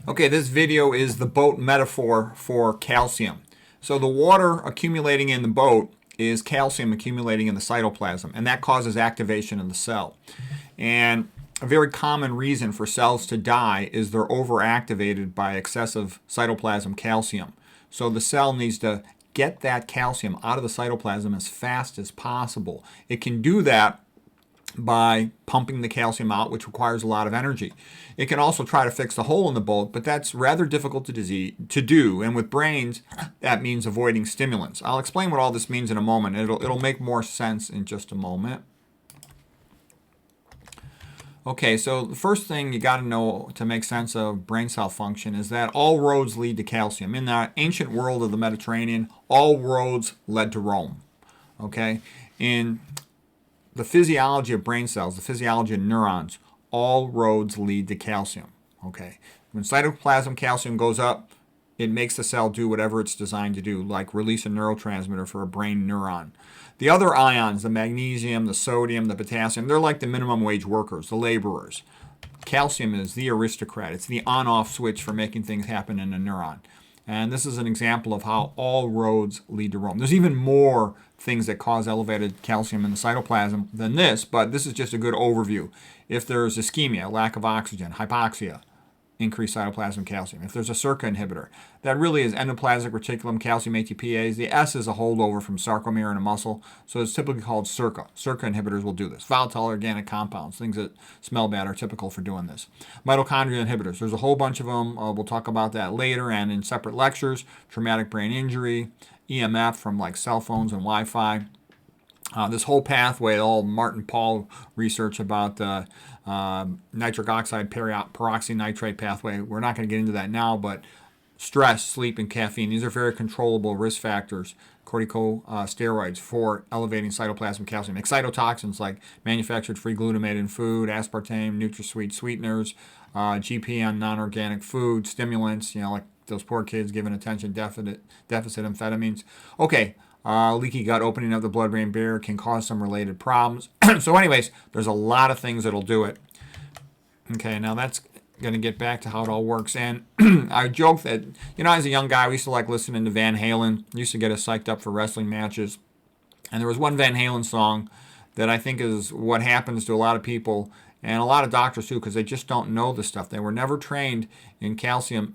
Okay, this video is the boat metaphor for calcium. So the water accumulating in the boat is calcium accumulating in the cytoplasm, and that causes activation in the cell. And a very common reason for cells to die is they're overactivated by excessive cytoplasm calcium. So the cell needs to get that calcium out of the cytoplasm as fast as possible. It can do that by pumping the calcium out, which requires a lot of energy. It can also try to fix the hole in the boat, but that's rather difficult to do. And with brains, that means avoiding stimulants. I'll explain what all this means in a moment. It'll make more sense in just a moment. Okay, so the first thing you got to know to make sense of brain cell function is that all roads lead to calcium. In the ancient world of the Mediterranean, all roads led to Rome. Okay, in the physiology of brain cells, the physiology of neurons, all roads lead to calcium. Okay, when cytoplasm calcium goes up, it makes the cell do whatever it's designed to do, like release a neurotransmitter for a brain neuron. The other ions, the magnesium, the sodium, the potassium, they're like the minimum wage workers, the laborers. Calcium is the aristocrat. It's the on-off switch for making things happen in a neuron. And this is an example of how all roads lead to Rome. There's even more things that cause elevated calcium in the cytoplasm than this, but this is just a good overview. If there's ischemia, lack of oxygen, hypoxia, increased cytoplasm calcium. If there's a SERCA inhibitor, that really is endoplasmic reticulum calcium ATPase. The S is a holdover from sarcomere in a muscle, so it's typically called SERCA. SERCA inhibitors will do this. Volatile organic compounds, things that smell bad, are typical for doing this. Mitochondria inhibitors, there's a whole bunch of them. We'll talk about that later and in separate lectures. Traumatic brain injury, EMF from like cell phones and Wi-Fi. This whole pathway, all Martin Pall research about nitric oxide peroxynitrate pathway. We're not going to get into that now, but stress, sleep, and caffeine, these are very controllable risk factors, corticosteroids, for elevating cytoplasmic calcium. Excitotoxins like manufactured free glutamate in food, aspartame, NutraSweet sweeteners, GP on non-organic food, stimulants, like those poor kids given attention deficit amphetamines. Okay. Leaky gut, opening of the blood-brain barrier can cause some related problems. So anyways, there's a lot of things that'll do it. Okay, now that's going to get back to how it all works. And I joke that, as a young guy, we used to like listening to Van Halen. Used to get us psyched up for wrestling matches. And there was one Van Halen song that I think is what happens to a lot of people and a lot of doctors too, because they just don't know this stuff. They were never trained in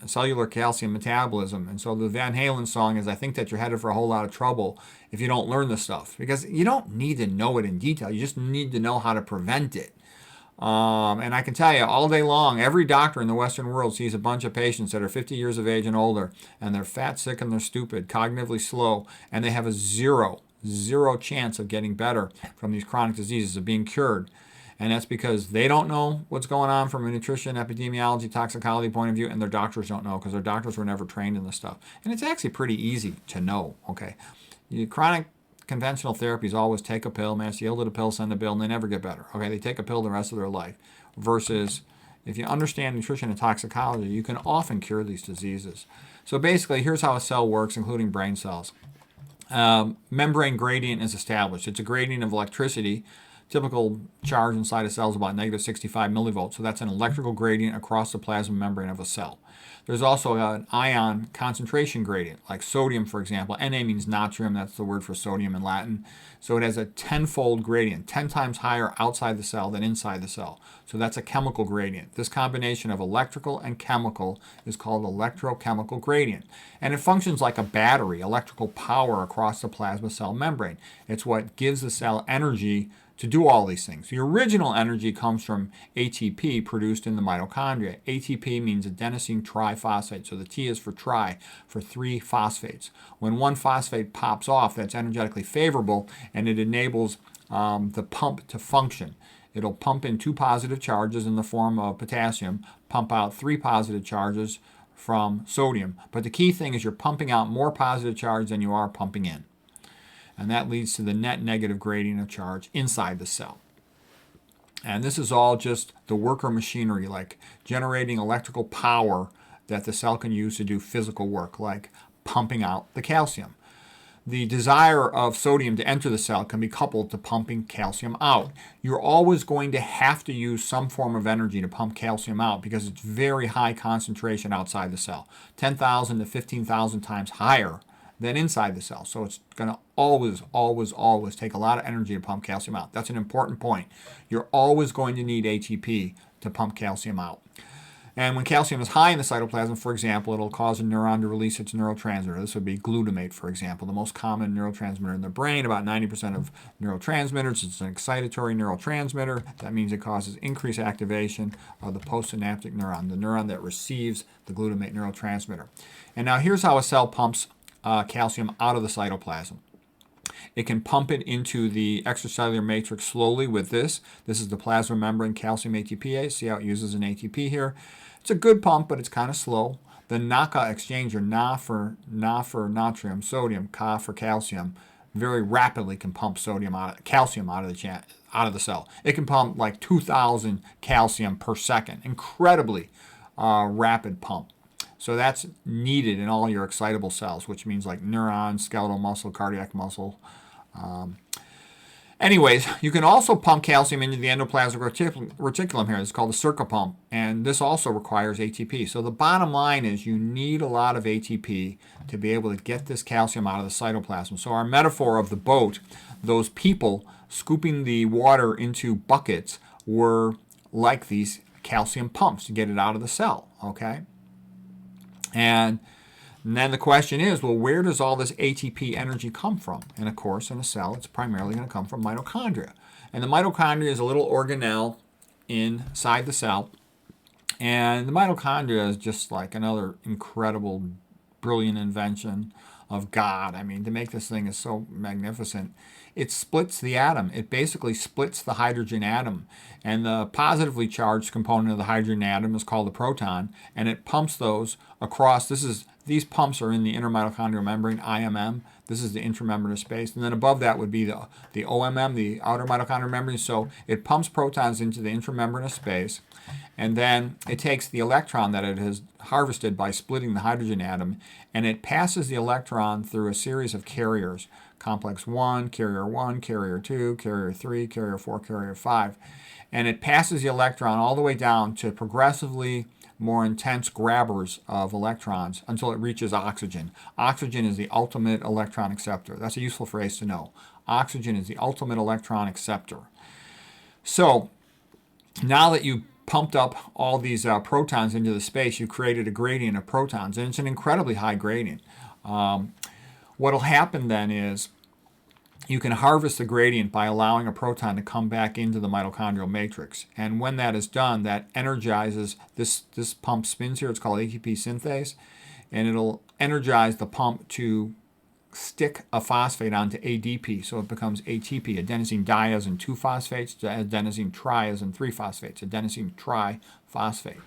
cellular calcium metabolism. And so the Van Halen song is, I think that you're headed for a whole lot of trouble if you don't learn this stuff. Because you don't need to know it in detail. You just need to know how to prevent it. And I can tell you, all day long, every doctor in the Western world sees a bunch of patients that are 50 years of age and older, and they're fat, sick, and they're stupid, cognitively slow, and they have a zero chance of getting better from these chronic diseases, of being cured. And that's because they don't know what's going on from a nutrition, epidemiology, toxicology point of view, and their doctors don't know because their doctors were never trained in this stuff. And it's actually pretty easy to know, okay? Chronic conventional therapies always take a pill, match the ill to the pill, send a bill, and they never get better, okay? They take a pill the rest of their life. Versus if you understand nutrition and toxicology, you can often cure these diseases. So basically, here's how a cell works, including brain cells. Membrane gradient is established. It's a gradient of electricity. Typical charge inside a cell is about negative 65 millivolts, so that's an electrical gradient across the plasma membrane of a cell. There's also an ion concentration gradient, like sodium, for example. Na means natrium, that's the word for sodium in Latin. So it has a 10-fold gradient, 10 times higher outside the cell than inside the cell. So that's a chemical gradient. This combination of electrical and chemical is called electrochemical gradient. And it functions like a battery, electrical power across the plasma cell membrane. It's what gives the cell energy to do all these things. The original energy comes from ATP produced in the mitochondria. ATP means adenosine triphosphate, so the T is for tri, for 3 phosphates. When one phosphate pops off, that's energetically favorable, and it enables the pump to function. It'll pump in 2 positive charges in the form of potassium, pump out 3 positive charges from sodium. But the key thing is you're pumping out more positive charge than you are pumping in. And that leads to the net negative gradient of charge inside the cell. And this is all just the worker machinery, like generating electrical power that the cell can use to do physical work, like pumping out the calcium. the desire of sodium to enter the cell can be coupled to pumping calcium out. You're always going to have to use some form of energy to pump calcium out because it's very high concentration outside the cell, 10,000 to 15,000 times higher than inside the cell. So it's going to always take a lot of energy to pump calcium out. That's an important point. You're always going to need ATP to pump calcium out. And when calcium is high in the cytoplasm, for example, it'll cause a neuron to release its neurotransmitter. This would be glutamate, for example, the most common neurotransmitter in the brain. About 90% of neurotransmitters, it's an excitatory neurotransmitter. That means it causes increased activation of the postsynaptic neuron, the neuron that receives the glutamate neurotransmitter. And now here's how a cell pumps calcium out of the cytoplasm. It can pump it into the extracellular matrix slowly with this. This is the plasma membrane calcium ATPase. See how it uses an ATP here? It's a good pump, but it's kind of slow. The NACA exchanger, Na for natrium, sodium, Ka for calcium, very rapidly can pump calcium out of the cell. It can pump like 2,000 calcium per second. Incredibly rapid pump. So that's needed in all your excitable cells, which means like neurons, skeletal muscle, cardiac muscle. Anyways, you can also pump calcium into the endoplasmic reticulum here. It's called the circa pump, and this also requires ATP. So the bottom line is you need a lot of ATP to be able to get this calcium out of the cytoplasm. So our metaphor of the boat, those people scooping the water into buckets were like these calcium pumps to get it out of the cell, okay? And then the question is, well, where does all this ATP energy come from? And of course, in a cell, it's primarily going to come from mitochondria. And the mitochondria is a little organelle inside the cell. And the mitochondria is just like another incredible, brilliant invention of God. I mean, to make this thing is so magnificent. It splits the atom. It basically splits the hydrogen atom. And the positively charged component of the hydrogen atom is called the proton. And it pumps those across. These pumps are in the intermitochondrial membrane, IMM. This is the intramembranous space. And then above that would be the OMM, the outer mitochondrial membrane. So it pumps protons into the intramembranous space. And then it takes the electron that it has harvested by splitting the hydrogen atom, and it passes the electron through a series of carriers. Complex 1, carrier 2, carrier 3, carrier 4, carrier 5. And it passes the electron all the way down to progressively more intense grabbers of electrons until it reaches oxygen. Oxygen is the ultimate electron acceptor. That's a useful phrase to know. Oxygen is the ultimate electron acceptor. So now that you pumped up all these protons into the space, you created a gradient of protons, and it's an incredibly high gradient. What will happen then is you can harvest the gradient by allowing a proton to come back into the mitochondrial matrix. And when that is done, that energizes this pump spins here. It's called ATP synthase. And it'll energize the pump to stick a phosphate onto ADP. So it becomes ATP, adenosine di as in 2 phosphates, to adenosine tri as in 3 phosphates, adenosine triphosphate.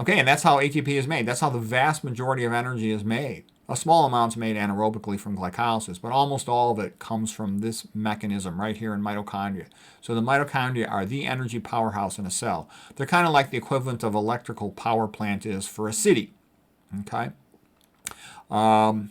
Okay, and that's how ATP is made. That's how the vast majority of energy is made. A small amount is made anaerobically from glycolysis, but almost all of it comes from this mechanism right here in mitochondria. So the mitochondria are the energy powerhouse in a cell. They're kind of like the equivalent of electrical power plant is for a city. Okay? And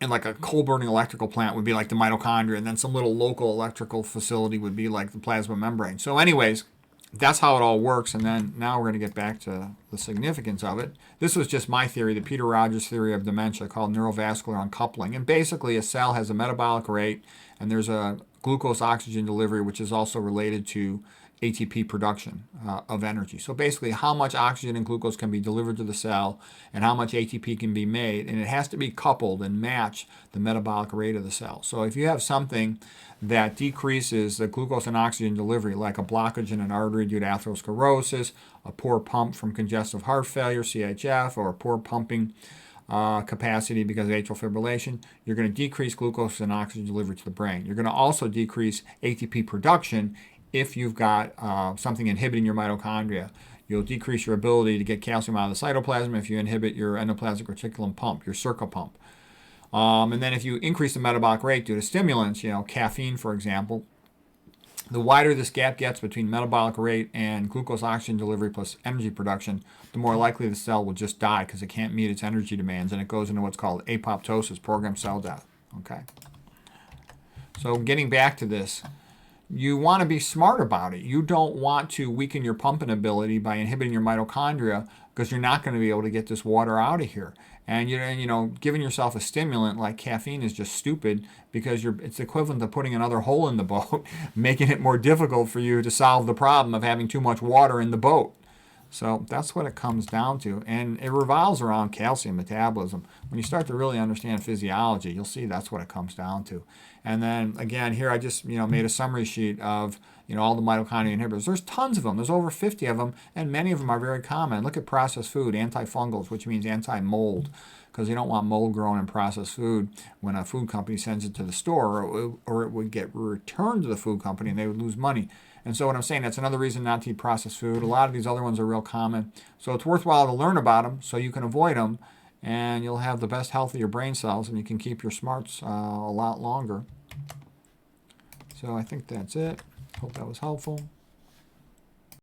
like a coal-burning electrical plant would be like the mitochondria, and then some little local electrical facility would be like the plasma membrane. So anyways, that's how it all works, and then now we're going to get back to the significance of it. This was just my theory, the Peter Rogers theory of dementia, called neurovascular uncoupling. And basically, a cell has a metabolic rate, and there's a glucose-oxygen delivery, which is also related to ATP production of energy. So basically, how much oxygen and glucose can be delivered to the cell and how much ATP can be made, and it has to be coupled and match the metabolic rate of the cell. So if you have something that decreases the glucose and oxygen delivery, like a blockage in an artery due to atherosclerosis, a poor pump from congestive heart failure, CHF, or a poor pumping capacity because of atrial fibrillation, you're going to decrease glucose and oxygen delivery to the brain. You're going to also decrease ATP production if you've got something inhibiting your mitochondria. You'll decrease your ability to get calcium out of the cytoplasm if you inhibit your endoplasmic reticulum pump, your circa pump. And then if you increase the metabolic rate due to stimulants, caffeine, for example, the wider this gap gets between metabolic rate and glucose-oxygen delivery plus energy production, the more likely the cell will just die because it can't meet its energy demands, and it goes into what's called apoptosis, programmed cell death. Okay. So getting back to this, you want to be smart about it. You don't want to weaken your pumping ability by inhibiting your mitochondria, because you're not going to be able to get this water out of here. And you know, giving yourself a stimulant like caffeine is just stupid, because it's equivalent to putting another hole in the boat, making it more difficult for you to solve the problem of having too much water in the boat. So that's what it comes down to. And it revolves around calcium metabolism. When you start to really understand physiology, you'll see that's what it comes down to. And then again, here I just made a summary sheet of all the mitochondria inhibitors. There's tons of them. There's over 50 of them, and many of them are very common. Look at processed food, antifungals, which means anti-mold, because you don't want mold grown in processed food when a food company sends it to the store, or it would get returned to the food company and they would lose money. And so what I'm saying, that's another reason not to eat processed food. A lot of these other ones are real common. So it's worthwhile to learn about them so you can avoid them, and you'll have the best health of your brain cells, and you can keep your smarts a lot longer. So I think that's it. Hope that was helpful.